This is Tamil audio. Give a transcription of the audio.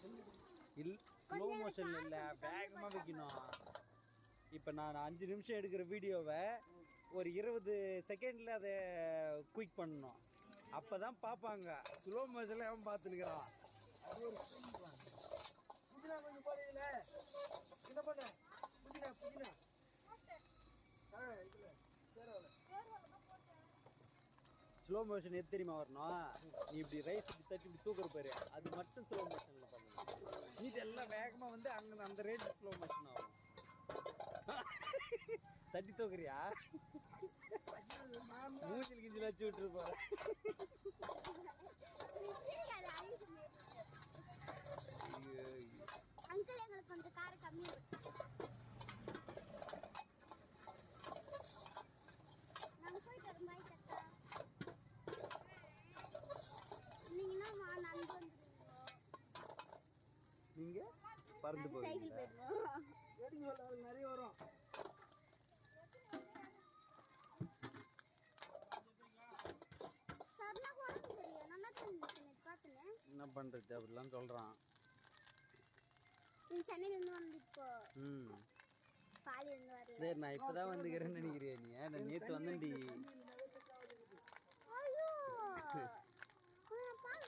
ஸ்லோ மோஷன் இல்ல வேகமா வைக்கணும். இப்போ நான் 5 நிமிஷம் எடுக்கிற வீடியோவை ஒரு 20 செகண்ட்ல அதை குயிக் பண்ணணும். அப்பதான் பார்ப்பாங்க. ஸ்லோ மோஷன்ல அவன் பார்த்துருக்கிறான். ஸ்லோ மோஷன் எது தெரியுமா வரணும்? நீ இப்படி ரைஸ் தட்டி இப்படி தூக்குற பாரு, அது மட்டும் ஸ்லோ மோஷன்ல பண்ணணும். நீ இதெல்லாம் வேகமா வந்து அங்க அந்த ரேட் ஸ்லோ மோஷன் ஆகும். தட்டி தூக்குறியா? மூஞ்சில் கிஞ்சில் வச்சு விட்டுருப்பாரு. அங்கிள் எங்களுக்கு கொஞ்சம் கார கம்மி. நாங்க போயிட்டு வரோம். பாய் தாத்தா. நீங்க நடந்து வந்துருவீங்க. நீங்க பறந்து போவீங்க. நிறைய வரும். என்ன பண்றது அப்படிலாம் சொல்றான். சென்னையில இருந்து வந்து இப்போ பாலி இருந்து வர. சரி, நான் இப்பதான் வந்துக்கிறேன்னு நினைக்கிறேன். நீ நான் நேத்து வந்தேன்டி. ஐயோ பால்